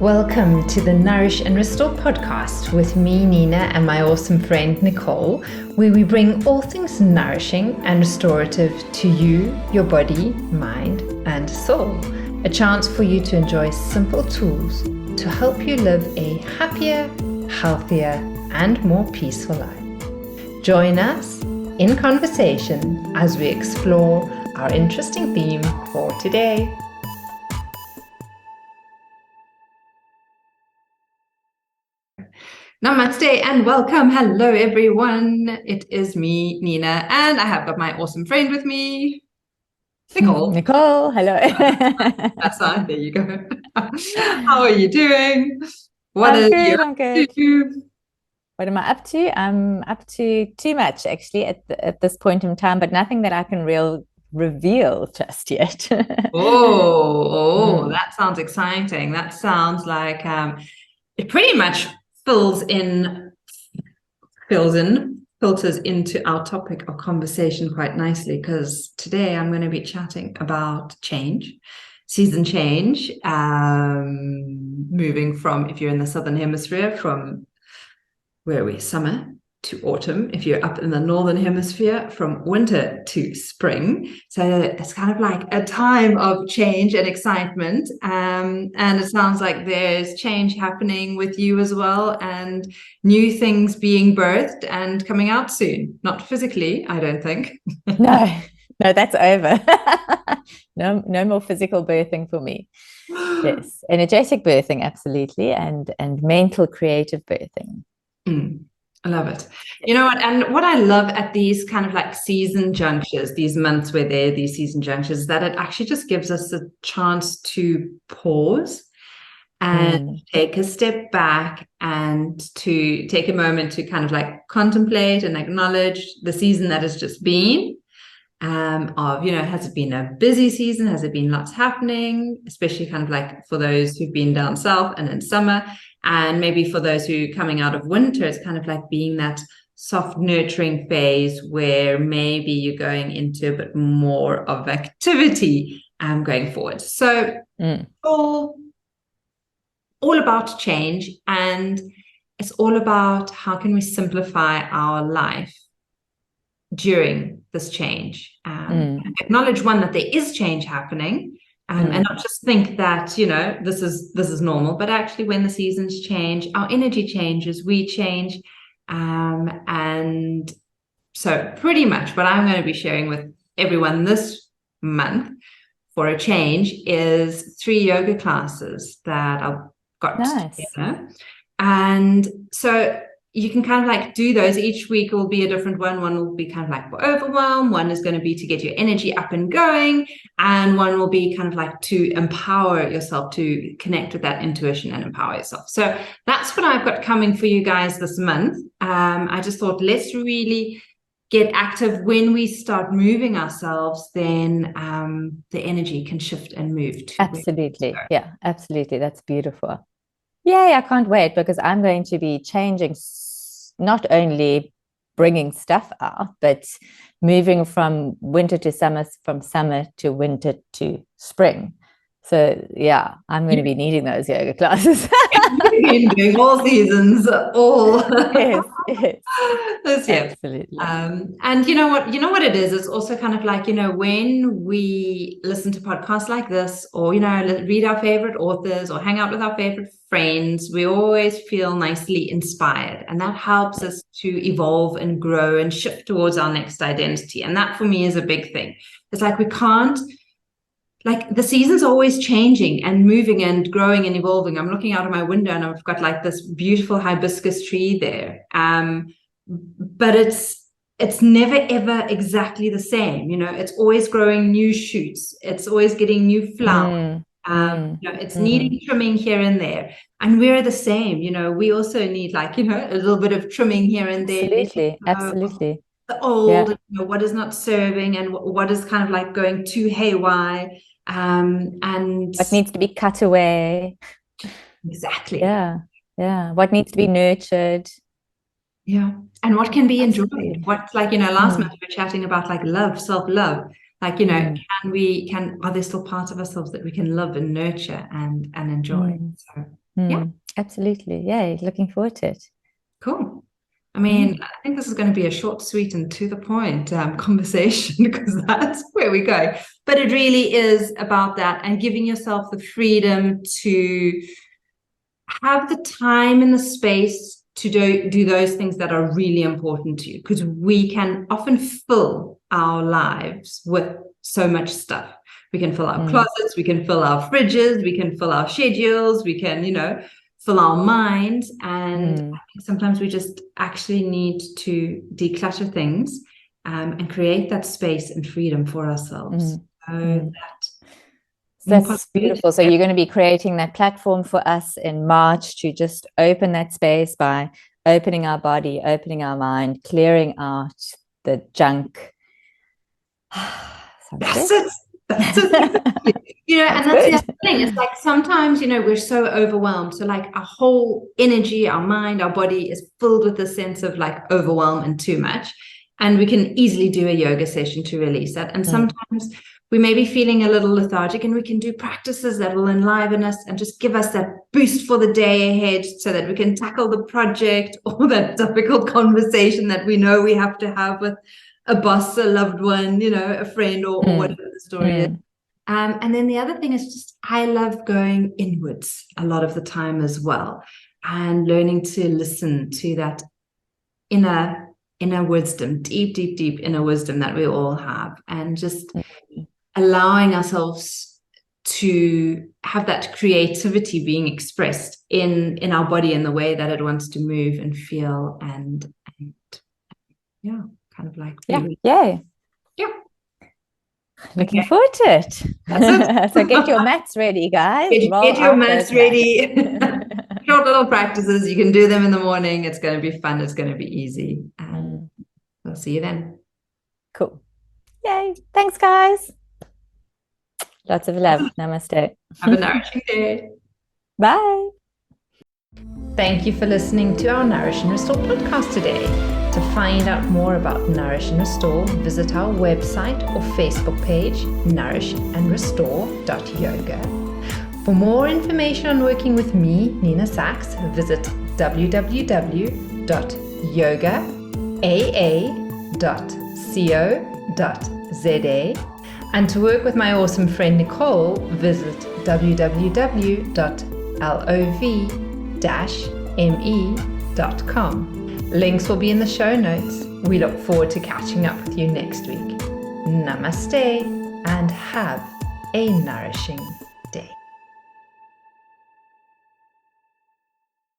Welcome to the Nourish and Restore podcast with me, Nina, and my awesome friend, Nicole, where we bring all things nourishing and restorative to you, your body, mind, and soul. A chance for you to enjoy simple tools to help you live a happier, healthier, and more peaceful life. Join us in conversation as we explore our interesting theme for today. Namaste and welcome. Hello, everyone. It is me, Nina, and I have got my awesome friend with me, Nicole. Nicole, hello. That's fine. There you go. How are you doing? I'm good. What am I up to? I'm up to too much, actually, at this point in time, but nothing that I can reveal just yet. That sounds exciting. That sounds like it pretty much filters into our topic of conversation quite nicely, because today I'm going to be chatting about change, season change, moving from, if you're in the southern hemisphere, from where we summer to autumn. If you're up in the northern hemisphere, from winter to spring. So it's kind of like a time of change and excitement. And it sounds like there's change happening with you as well, and new things being birthed and coming out soon. Not physically, I don't think. No, that's over. No more physical birthing for me. Yes, energetic birthing, absolutely, and mental creative birthing. I love it. You know what? And what I love at these kind of like season junctures, these months where there are these season junctures, is that it actually just gives us a chance to pause and take a step back and to take a moment to kind of like contemplate and acknowledge the season that has just been. Has it been a busy season? Has it been lots happening? Especially kind of like for those who've been down south and in summer. And maybe for those who are coming out of winter, it's kind of like being that soft nurturing phase where maybe you're going into a bit more of activity going forward. So all about change, and it's all about how can we simplify our life during this change. Acknowledge that there is change happening. And not just think that, this is normal, but actually when the seasons change, our energy changes, we change. And so pretty much what I'm going to be sharing with everyone this month for a change is 3 yoga classes that I've got together. And so you can kind of like do those. Each week will be a different one. One will be kind of like for overwhelm. One is going to be to get your energy up and going. And one will be kind of like to empower yourself, to connect with that intuition and empower yourself. So that's what I've got coming for you guys this month. I just thought, let's really get active. When we start moving ourselves, then the energy can shift and move. Absolutely. Yeah, absolutely. That's beautiful. Yay, I can't wait, because I'm going to be changing, not only bringing stuff out, but moving from winter to summer, from summer to winter to spring. So yeah, I'm going to be needing those yoga classes. Doing all seasons, all. Yes, absolutely. And you know what it is? It's also kind of like, when we listen to podcasts like this, or, read our favorite authors or hang out with our favorite friends, we always feel nicely inspired. And that helps us to evolve and grow and shift towards our next identity. And that for me is a big thing. It's like we can't, like the season's always changing and moving and growing and evolving. I'm looking out of my window and I've got like this beautiful hibiscus tree there. But it's never ever exactly the same. It's always growing new shoots. It's always getting new flowers. It's needing trimming here and there. And we're the same. We also need like, a little bit of trimming here and there. Absolutely. The old, what is not serving and what is kind of like going too haywire. And what needs to be cut away. Exactly. Yeah. What needs to be nurtured. Yeah. And what can be enjoyed. What's like, last month we were chatting about like love, self-love. Like, are there still parts of ourselves that we can love and nurture and enjoy? So Yeah. Absolutely. Yay. Looking forward to it. Cool. I mean, I think this is going to be a short, sweet, and to the point conversation because that's where we go. But it really is about that and giving yourself the freedom to have the time and the space to do those things that are really important to you, because we can often fill our lives with so much stuff. We can fill our closets, we can fill our fridges, we can fill our schedules, we can, fill our minds. And I think sometimes we just actually need to declutter things and create that space and freedom for ourselves. That's beautiful. So you're going to be creating that platform for us in March to just open that space by opening our body, opening our mind, clearing out the junk. That's it. That's it. And that's the other thing. It's like sometimes, we're so overwhelmed. So like our whole energy, our mind, our body is filled with a sense of like overwhelm and too much. And we can easily do a yoga session to release that. And sometimes we may be feeling a little lethargic, and we can do practices that will enliven us and just give us that boost for the day ahead so that we can tackle the project or that difficult conversation that we know we have to have with a boss, a loved one, a friend, or whatever the story is. And then the other thing is just, I love going inwards a lot of the time as well, and learning to listen to that inner wisdom, deep, deep, deep inner wisdom that we all have, and just allowing ourselves to have that creativity being expressed in our body in the way that it wants to move and feel and kind of like looking forward to it. That's it. So get your mats ready, guys. Get your mats ready. Short little practices. You can do them in the morning. It's going to be fun. It's going to be easy. And I'll see you then. Cool. Yay. Thanks, guys. Lots of love. Namaste. Have a nourishing day. Bye. Thank you for listening to our Nourish and Restore podcast today. To find out more about Nourish and Restore, visit our website or Facebook page, nourishandrestore.yoga. For more information on working with me, Nina Sachs, visit www.yogaa.co.za. And to work with my awesome friend Nicole, visit www.lov-me.com. Links will be in the show notes. We look forward to catching up with you next week. Namaste and have a nourishing